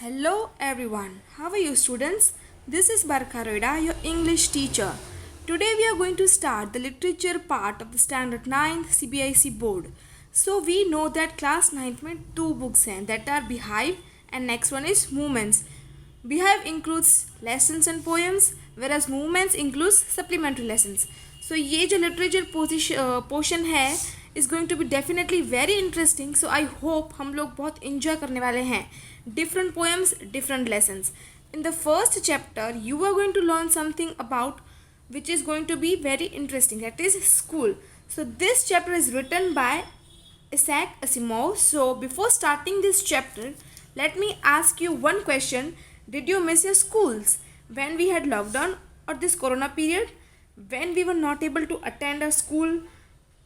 Hello everyone, how are you students? This is Barkha Roida, your English teacher. Today we are going to start the literature part of the standard 9th CBIC board. So we know that class 9th में two books हैं that are Beehive and next one is Movements. Beehive includes lessons and poems whereas Movements includes supplementary lessons. So ये जो literature portion है is going to be definitely very interesting. So I hope हम लोग बहुत enjoy करने वाले हैं. Different poems, different lessons. In the first chapter, you are going to learn something about which is going to be very interesting. That is school. So this chapter is written by Isaac Asimov. So before starting this chapter, let me ask you one question. Did you miss your schools when we had lockdown or this corona period? When we were not able to attend our school?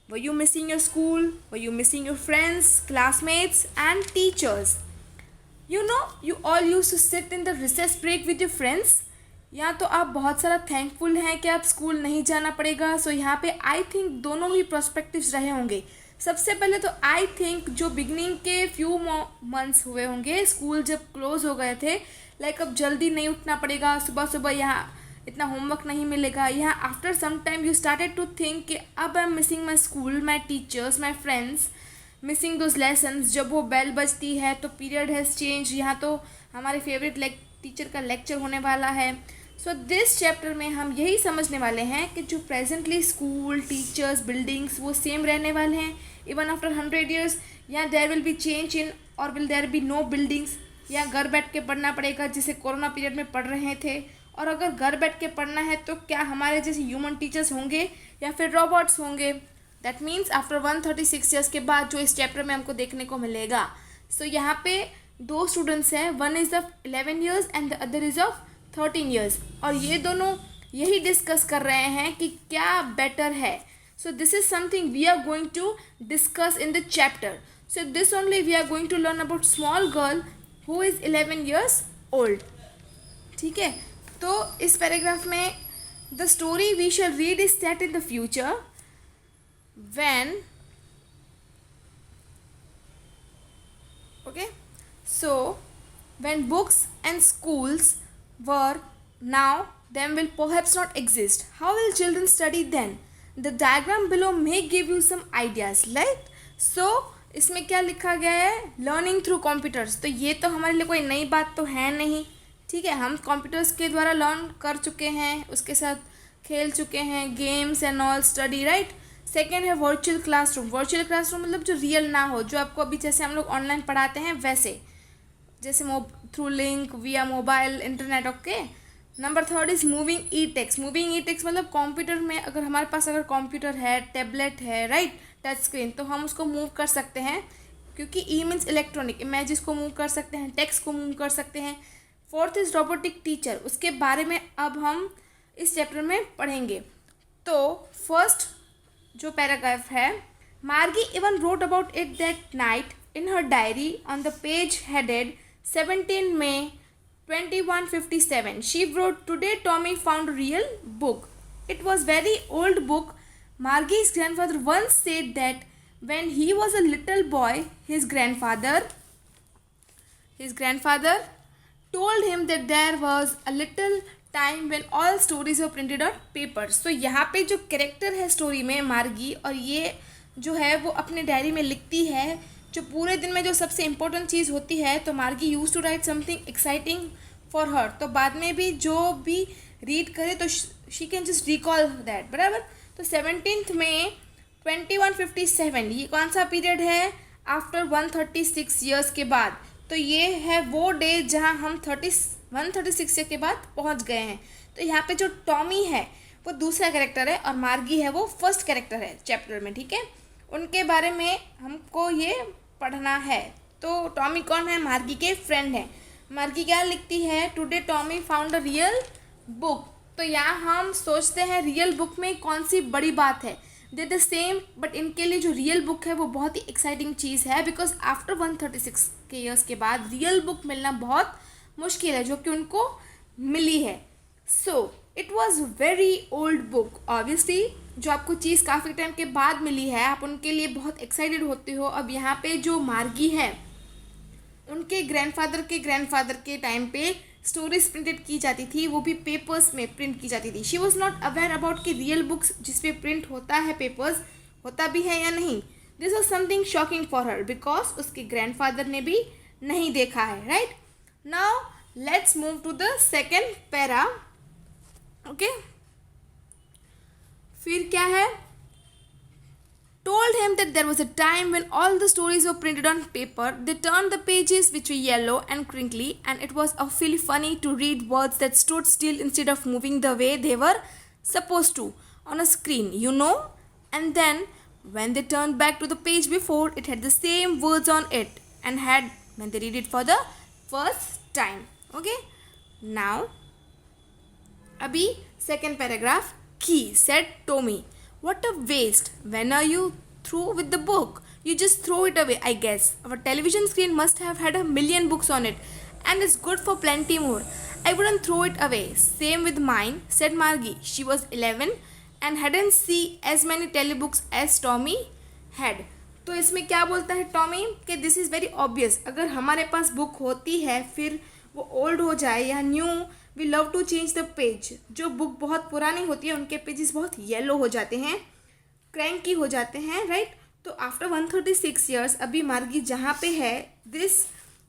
Were you missing your school? Were you missing your friends, classmates and teachers? You know, you all used to sit in the recess break with your friends. या तो आप बहुत सारा thankful हैं कि आप school नहीं जाना पड़ेगा. सो यहाँ पे आई थिंक दोनों ही प्रोस्पेक्टिव्स रहे होंगे. सबसे पहले तो आई थिंक जो बिगनिंग के फ्यू मंथ्स हुए होंगे स्कूल जब क्लोज हो गए थे, लाइक अब जल्दी नहीं उठना पड़ेगा, सुबह सुबह यहाँ इतना होमवर्क नहीं मिलेगा. यहाँ after some time you started to think कि अब I am missing my school, my teachers, my friends, missing those lessons. जब वो बेल बजती है तो पीरियड हैज़ चेंज. यहाँ तो हमारे फेवरेट टीचर का लेक्चर होने वाला है. सो दिस चैप्टर में हम यही समझने वाले हैं कि जो प्रेजेंटली स्कूल, टीचर्स, बिल्डिंग्स वो सेम रहने वाले हैं इवन आफ्टर 100 ईयर्स, या there will be change in और will there be no buildings, या घर बैठ के पढ़ना पड़ेगा जैसे कोरोना पीरियड में पढ़ रहे थे. और अगर घर बैठ के पढ़ना है तो क्या हमारे जैसे ह्यूमन टीचर्स होंगे या फिर रोबोट्स होंगे? दैट मीन्स आफ्टर 136 ईयर्स के बाद जो इस चैप्टर में हमको देखने को मिलेगा. सो यहाँ पे दो स्टूडेंट्स हैं, one is of 11 years and the other is of 13 years, और ये दोनों यही डिस्कस कर रहे हैं कि क्या बेटर है. So this is something we are going to discuss in the chapter. So this only we are going to learn about small girl who is 11 years old. ठीक है, तो इस पैराग्राफ में the story we shall read is set in the future when when books and schools were now them will perhaps not exist, how will children study then? The diagram below may give you some ideas, right? So इसमें क्या लिखा गया है? Learning through computers. तो ये तो हमारे लिए कोई नई बात तो है नहीं. ठीक है, हम कंप्यूटर्स के द्वारा लर्न कर चुके हैं, उसके साथ खेल चुके हैं, games and all, study, right. Second है वर्चुअल क्लासरूम. वर्चुअल क्लासरूम मतलब जो रियल ना हो, जो आपको अभी जैसे हम लोग ऑनलाइन पढ़ाते हैं वैसे, जैसे थ्रू लिंक विया mobile internet. Okay. Number third is moving E text. Moving E text मतलब कंप्यूटर में अगर हमारे पास अगर कंप्यूटर है, टैबलेट है, राइट, टच स्क्रीन, तो हम उसको मूव कर सकते हैं क्योंकि ई मीन्स इलेक्ट्रॉनिक. इमेजेस को मूव कर सकते हैं, टेक्स्ट को मूव कर सकते हैं. Fourth is robotic teacher. उसके बारे में अब हम इस चैप्टर में पढ़ेंगे. तो फर्स्ट जो पैराग्राफ है, मार्गी even wrote about it that night in her diary on the page headed 17 May 2157. She wrote, "Today Tommy found a real book. It was very old book. Margie's grandfather once said that when he was a little boy, his grandfather told him that there was a little time when all stories were printed on papers." तो यहाँ पे जो character है story में मार्गी, और ये जो है वो अपने डायरी में लिखती है जो पूरे दिन में जो सबसे इम्पोर्टेंट चीज़ होती है. तो Margie use to write something exciting for her. तो बाद में भी जो भी रीड करे तो she can just recall that, बराबर. तो 17 May 2157 ये कौन सा पीरियड है? आफ्टर 136 ईयर्स के बाद. तो ये है वो डे जहाँ हम 136 ईयर के बाद पहुंच गए हैं. तो यहाँ पे जो टॉमी है वो दूसरा कैरेक्टर है और मार्गी है वो फर्स्ट कैरेक्टर है चैप्टर में. ठीक है, उनके बारे में हमको ये पढ़ना है. तो टॉमी कौन है? मार्गी के फ्रेंड है. मार्गी क्या लिखती है? Today Tommy found a real book. तो यहाँ हम सोचते हैं रियल बुक में कौन सी बड़ी बात है? दे द सेम, बट इनके लिए जो रियल बुक है वो बहुत ही एक्साइटिंग चीज़ है, बिकॉज आफ्टर 136 के ईयर्स के बाद रियल बुक मिलना बहुत मुश्किल है, जो कि उनको मिली है. So it was very old book. Obviously जो आपको चीज़ काफ़ी टाइम के बाद मिली है, आप उनके लिए बहुत एक्साइटेड होते हो. अब यहाँ पे जो मार्गी है उनके ग्रैंडफादर के टाइम पे स्टोरीज प्रिंटेड की जाती थी, वो भी पेपर्स में प्रिंट की जाती थी. She was not aware about कि रियल बुक्स जिसपे प्रिंट होता है पेपर्स होता भी है या नहीं. This was something shocking for her because उसके ग्रैंडफादर ने भी नहीं देखा है. Right now let's move to the second para. Okay, फिर क्या है? Told him that there was a time when all the stories were printed on paper. They turned the pages which were yellow and crinkly, and it was awfully funny to read words that stood still instead of moving the way they were supposed to on a screen, you know. And then when they turned back to the page before, it had the same words on it and had when they read it for the first time. Okay, now abhi second paragraph. He said Tommy, what a waste. When are you through with the book? You just throw it away, I guess. Our television screen must have had 1,000,000 books on it, and it's good for plenty more. I wouldn't throw it away. Same with mine, said Margie. She was 11 and hadn't seen as many telebooks as Tommy had. तो इसमें क्या बोलता है Tommy कि this is very obvious. अगर हमारे पास book होती है फिर वो ओल्ड हो जाए या new, we love to change the page. जो बुक बहुत पुरानी होती है उनके पेजेस बहुत येलो हो जाते हैं, क्रैंकी हो जाते हैं. राइट तो आफ्टर 136 ईयर्स अभी मार्गी जहाँ पे है, this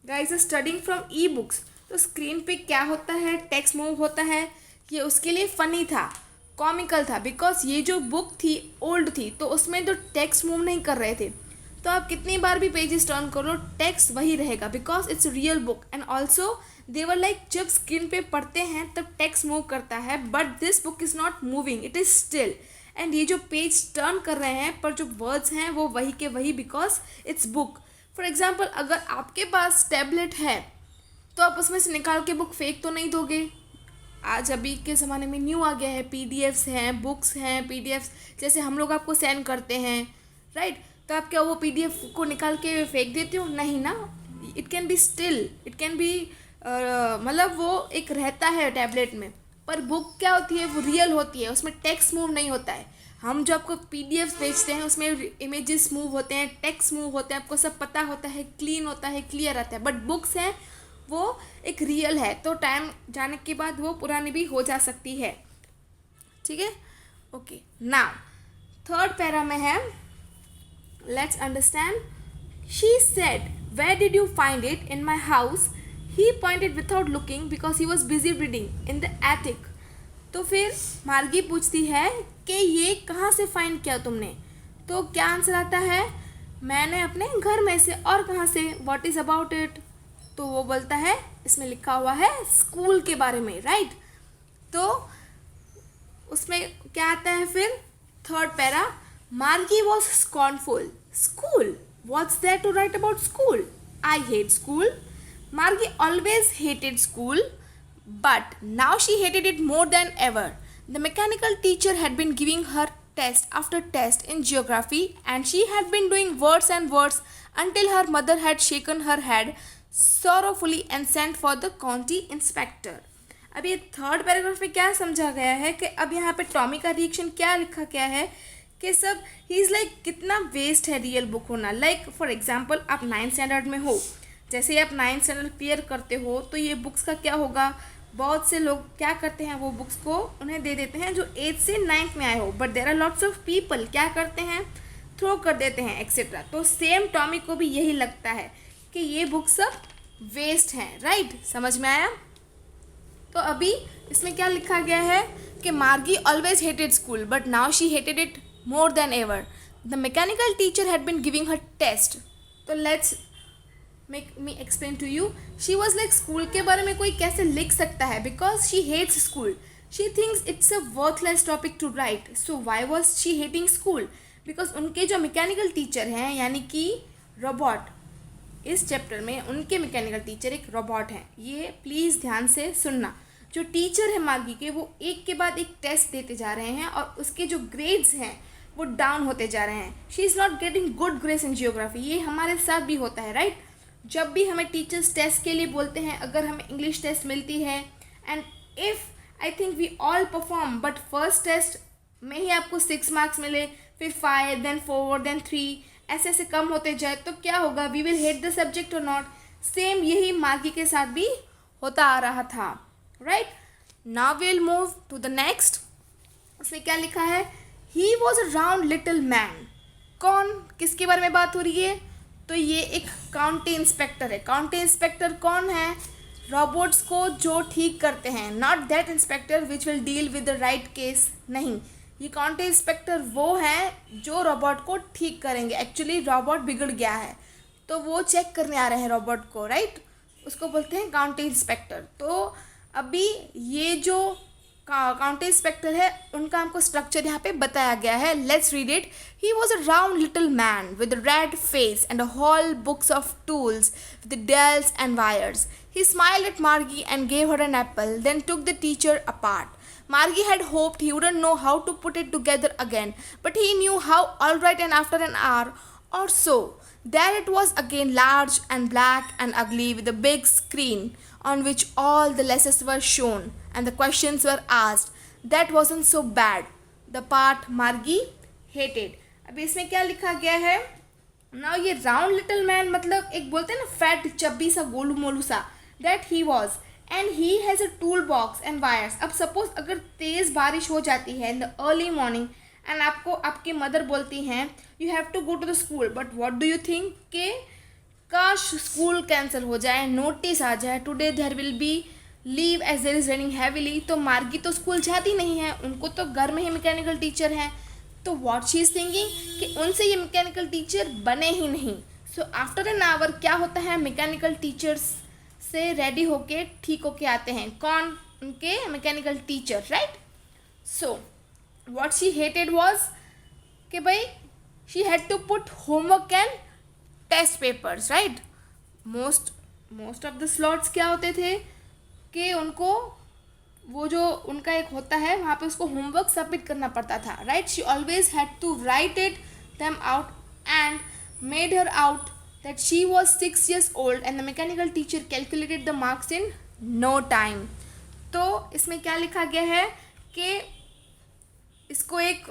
guys are studying from e books. तो स्क्रीन पे क्या होता है, टेक्स्ट मूव होता है. ये उसके लिए फ़नी था, कॉमिकल था, बिकॉज ये जो बुक थी ओल्ड थी तो उसमें तो टेक्स्ट मूव नहीं कर रहे थे. तो आप कितनी बार भी पेजेस टर्न कर लो टेक्स्ट वही रहेगा because it's real book. And also there like जब स्क्रीन पे पढ़ते हैं तब टेक्स्ट मूव करता है, but this book is not moving, it is still. And ये जो पेज टर्न कर रहे हैं पर जो वर्ड्स हैं वो वही के वही because it's book. For example अगर आपके पास टैबलेट है तो आप उसमें से निकाल के बुक फेंक तो नहीं दोगे. आज अभी के ज़माने में न्यू आ गया है, पीडीएफ्स हैं, बुक्स हैं, पीडीएफ्स जैसे हम लोग आपको सेंड करते हैं. राइट तो आप क्या वो पीडीएफ को निकाल के फेंक देते हो? नहीं ना. It can be still, it can be मतलब वो एक रहता है टैबलेट में. पर बुक क्या होती है, वो रियल होती है, उसमें टेक्स्ट मूव नहीं होता है. हम जो आपको पीडीएफ भेजते हैं उसमें इमेजेस मूव होते हैं, टेक्स्ट मूव होते हैं, आपको सब पता होता है, क्लीन होता है, क्लियर आता है. बट बुक्स हैं वो एक रियल है, तो टाइम जाने के बाद वो पुरानी भी हो जा सकती है. ठीक है. ओके नाउ थर्ड पैरा में है, let's understand. She said, where did you find it? In my house. He pointed without looking because he was busy reading in the attic. तो फिर मार्गी पूछती है कि ये कहाँ से फाइंड किया तुमने? तो क्या आंसर आता है? मैंने अपने घर में से. और कहाँ से? What is about it? तो वो बोलता है, इसमें लिखा हुआ है स्कूल के बारे में. राइट तो उसमें क्या आता है फिर third para. Margie was scornful. School, what's there to write about school? I hate school. Margie always hated school, but now she hated it more than ever. The mechanical teacher had been giving her test after test in geography, and she had been doing words and words until her mother had shaken her head sorrowfully and sent for the county inspector. अब ये third paragraph में क्या समझा गया है कि अब यहाँ पे टॉमी का रिएक्शन क्या लिखा गया है कि सब ही इज़ लाइक कितना वेस्ट है रियल बुक होना. लाइक फॉर एग्जाम्पल आप 9th स्टैंडर्ड में हो, जैसे ही आप 9th स्टैंडर्ड क्लियर करते हो तो ये बुक्स का क्या होगा, बहुत से लोग क्या करते हैं वो बुक्स को उन्हें दे देते हैं जो 8th से 9th में आए हो, but there are lots of people क्या करते हैं, थ्रो कर देते हैं एक्सेट्रा. तो सेम टॉमी को भी यही लगता है कि ये बुक सब वेस्ट हैं. राइट समझ में आया? तो अभी इसमें क्या लिखा गया है कि Margie always hated school but now she hated it more than ever. The mechanical teacher had been giving her test. तो let's make me explain to you. She was like school के बारे में कोई कैसे लिख सकता है because she hates school. She thinks it's a worthless topic to write. So why was she hating school? Because उनके जो मैकेनिकल टीचर हैं यानी कि रोबोट, इस चैप्टर में उनके मैकेनिकल टीचर एक रोबोट हैं. ये प्लीज़ ध्यान से सुनना. जो टीचर है मार्गी के वो एक के बाद एक टेस्ट देते जा रहे हैं और उसके जो ग्रेड्स हैं वो डाउन होते जा रहे हैं. She is not getting good grades in geography. ये हमारे साथ भी होता है. राइट जब भी हमें टीचर्स टेस्ट के लिए बोलते हैं, अगर हमें इंग्लिश टेस्ट मिलती है and if I think we all perform, but first test में ही आपको 6 मार्क्स मिले, फिर 5, देन 4, देन 3, ऐसे ऐसे कम होते जाए तो क्या होगा? We will hate the subject और नॉट. सेम यही मार्गी के साथ भी होता आ रहा था, right. Now will move to the next. उसमें क्या लिखा है, he was a round little man. कौन, किसके बारे में बात हो रही है, तो ये एक काउंटी इंस्पेक्टर है। काउंटी इंस्पेक्टर कौन है, रोबोट्स को जो ठीक करते हैं, not that inspector which will deal with the right case, नहीं, ये काउंटी इंस्पेक्टर वो हैं जो रोबोट को ठीक करेंगे। एक्चुअली रोबोट बिगड़ गया है तो वो चेक करने आ रहे हैं रोबोट को, राइट, उसको बोलते हैं काउंटी इंस्पेक्टर। तो अभी ये जो काउंटी इंस्पेक्टर है उनका हमको स्ट्रक्चर यहाँ पे बताया गया है। Let's read it. He was a round little man with red face and a whole books of tools with dials and wires. He smiled at Margie and gave her an apple, then took the teacher apart. Margie had hoped he wouldn't know how to put it together again, but he knew how all right, and after an hour or so, there it was again, large and black and ugly, with a big screen on which all the lessons were shown and the questions were asked. That wasn't so bad. The part Margie hated. अब इसमें क्या लिखा गया है ना, ये round little man मतलब एक बोलते हैं ना फैट चब्बी सा गोलू मोलू सा, that he was, and he has a toolbox and wires. अब सपोज अगर तेज़ बारिश हो जाती है in the early morning and आपको आपकी मदर बोलती हैं you have to go to the school, but what do you think कि काश स्कूल कैंसिल हो जाए, नोटिस आ जाए today there will be leave as there is raining heavily, तो मार्गी तो स्कूल जाती नहीं है, उनको तो घर में ही मैकेनिकल टीचर हैं, तो व्हाट शी इज़ थिंकिंग कि उनसे ये मैकेनिकल टीचर बने ही नहीं। सो आफ्टर एन आवर क्या होता है, मैकेनिकल टीचर्स से रेडी होके ठीक होके आते हैं, कौन, उनके mechanical teacher, right. So what she hated was कि भाई she had to put homework and test papers, right. Most of the slots क्या होते थे कि उनको वो जो उनका एक होता है वहाँ पे उसको होमवर्क सबमिट करना पड़ता था, right. She always had to write it them out and made her out that she was 6 years old and the mechanical teacher calculated the marks in no time. तो इसमें क्या लिखा गया है कि इसको एक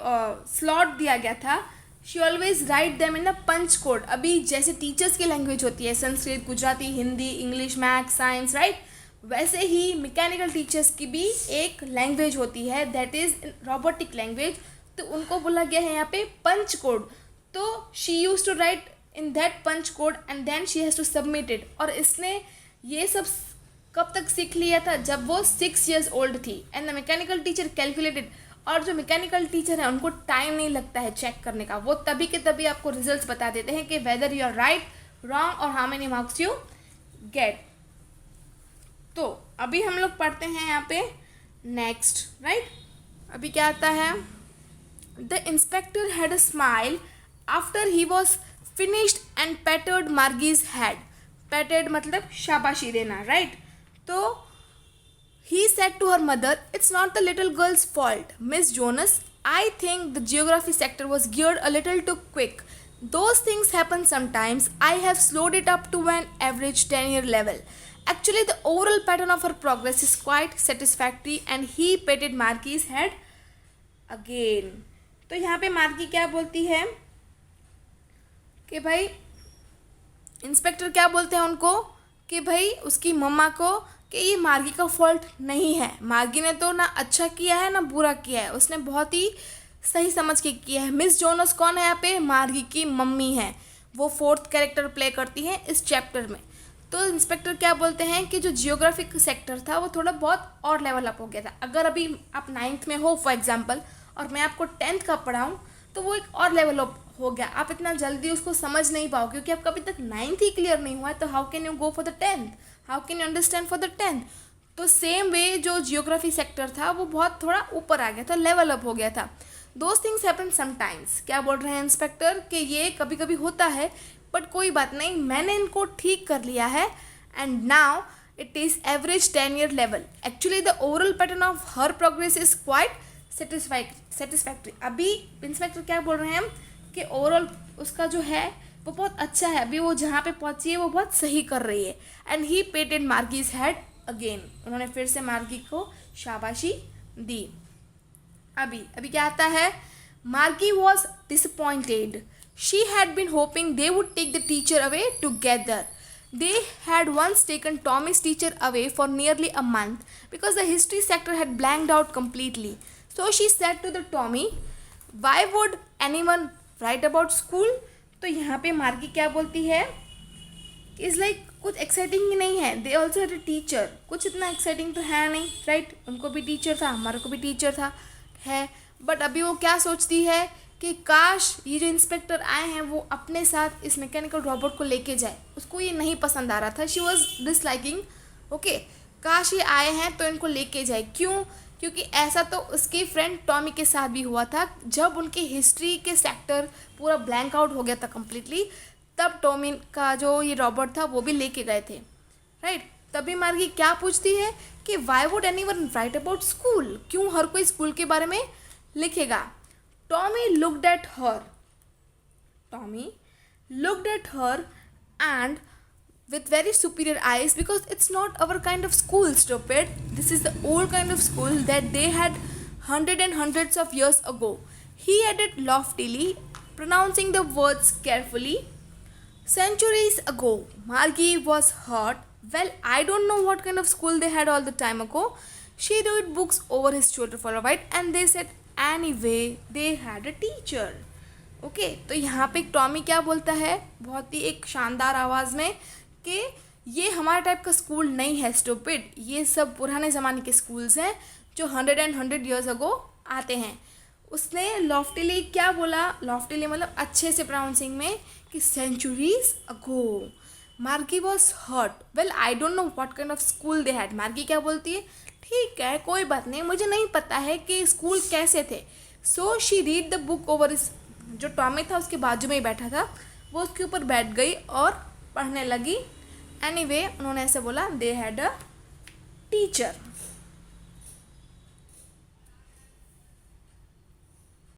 स्लॉट दिया गया था, she always write them in a punch code. अभी जैसे टीचर्स की लैंग्वेज होती है Sanskrit, Gujarati, Hindi, English, maths, science, right, वैसे ही मैकेनिकल टीचर्स की भी एक लैंग्वेज होती है दैट इज़ रोबोटिक लैंग्वेज, तो उनको बोला गया है यहाँ पे पंच कोड। तो she use to write in that punch code and then she has to submit it. और इसने ये सब कब तक सीख लिया था, जब वो 6 years old थी। and the mechanical teacher calculated, और जो मैकेनिकल टीचर है उनको टाइम नहीं लगता है चेक करने का, वो तभी के तभी आपको रिजल्ट्स बता देते हैं कि whether you are right, wrong और how many marks you get. तो अभी हम लोग पढ़ते हैं यहाँ पे नेक्स्ट, राइट। अभी क्या आता है, the inspector had a smile after he was finished and patted Margie's head. Patted मतलब शाबाशी देना, right? तो he said to her mother, it's not the little girl's fault, Miss Jonas. I think the geography sector was geared a little too quick. Those things happen sometimes. I have slowed it up to an average 10-year level. Actually, the overall pattern of her progress is quite satisfactory. And he patted Margie's head again. तो यहाँ पे मार्गी क्या बोलती है कि भाई inspector क्या बोलते हैं उनको कि भाई उसकी मम्मा को कि ये मार्गी का फॉल्ट नहीं है, मार्गी ने तो ना अच्छा किया है ना बुरा किया है, उसने बहुत ही सही समझ के किया है। मिस जोनस कौन है यहाँ पे, मार्गी की मम्मी है, वो 4th कैरेक्टर प्ले करती हैं इस चैप्टर में। तो इंस्पेक्टर क्या बोलते हैं कि जो जियोग्राफिक सेक्टर था वो थोड़ा बहुत और लेवल अप हो गया था। अगर अभी आप 9th में हो फॉर एग्जाम्पल और मैं आपको 10th का पढ़ाऊँ तो वो एक और लेवल अप हो गया, आप इतना जल्दी उसको समझ नहीं पाओ क्योंकि आपका अभी तक 9th ही क्लियर नहीं हुआ है, तो how can you go for the 10th, how can you understand for the 10th। तो सेम वे जो जियोग्राफी सेक्टर था वो बहुत थोड़ा ऊपर आ गया था, लेवल अप हो गया था। दोज थिंग्स हैपन समटाइम्स, क्या बोल रहे हैं इंस्पेक्टर कि ये कभी कभी होता है बट कोई बात नहीं, मैंने इनको ठीक कर लिया है and now it is average 10-year level. Actually the overall pattern of her progress is quite satisfactory. अभी इंस्पेक्टर क्या बोल रहे हैं कि ओवरऑल उसका जो है वो बहुत अच्छा है, अभी वो जहाँ पे पहुँची है वो बहुत सही कर रही है। एंड ही पेटेड मार्गीज हेड अगेन, उन्होंने फिर से मार्गी को शाबाशी दी। अभी क्या आता है, Margie was disappointed, she had been hoping they would take the teacher away together. They had once taken Tommy's teacher away for nearly a month because the history sector had blanked out completely. So she said to the Tommy, "Why would anyone write about school?" तो यहाँ पे मार्गी क्या बोलती है, is like कुछ exciting ही नहीं है. They also had a teacher. कुछ इतना एक्साइटिंग तो है नहीं, राइट. उनको भी टीचर था, हमारे को भी टीचर था, है. बट अभी वो क्या सोचती है कि काश ये जो इंस्पेक्टर आए हैं वो अपने साथ इस मैकेनिकल रोबोट को लेके जाए. उसको ये नहीं पसंद आ रहा था. She was disliking. ओके, काश ये आए हैं तो इनको लेके जाए. क्यों? क्योंकि ऐसा तो उसके फ्रेंड टॉमी के साथ भी हुआ था. जब उनके हिस्ट्री के सेक्टर पूरा ब्लैंक आउट हो गया था कम्प्लीटली, तब टॉमी का जो ये रोबोट था वो भी लेके गए थे, राइट. तभी मार्गी क्या पूछती है कि why would anyone right about school, क्यों हर कोई स्कूल के बारे में लिखेगा. Tommy looked at her. Tommy looked at her and with very superior eyes, because it's not our kind of school, stupid. This is the old kind of school that they had hundreds and hundreds of years ago. He added loftily, pronouncing the words carefully. Centuries ago. Margie was hurt. Well, I don't know what kind of school they had all the time ago. She read books over his shoulder for a while and they said anyway they had a teacher. Okay, तो यहाँ पे Tommy क्या बोलता है बहुत ही एक शानदार आवाज़ में कि ये हमारा टाइप का स्कूल नहीं है स्टूपिड. ये सब पुराने ज़माने के स्कूल्स हैं जो 100 ईयर्स अगो आते हैं. उसने लॉफ्टिली क्या बोला, लॉफ्टिली मतलब अच्छे से प्रोनाउंसिंग में, कि centuries ago. Margie was hurt. Well I don't know what kind of school they had. Margie क्या बोलती है, ठीक है कोई बात नहीं, मुझे नहीं पता है कि स्कूल कैसे थे. So she read the book over इस. जो टॉमी था उसके बाजू में ही बैठा था, वो उसके ऊपर बैठ गई और पढ़ने लगी. एनीवे उन्होंने ऐसे बोला, दे हैड अ टीचर.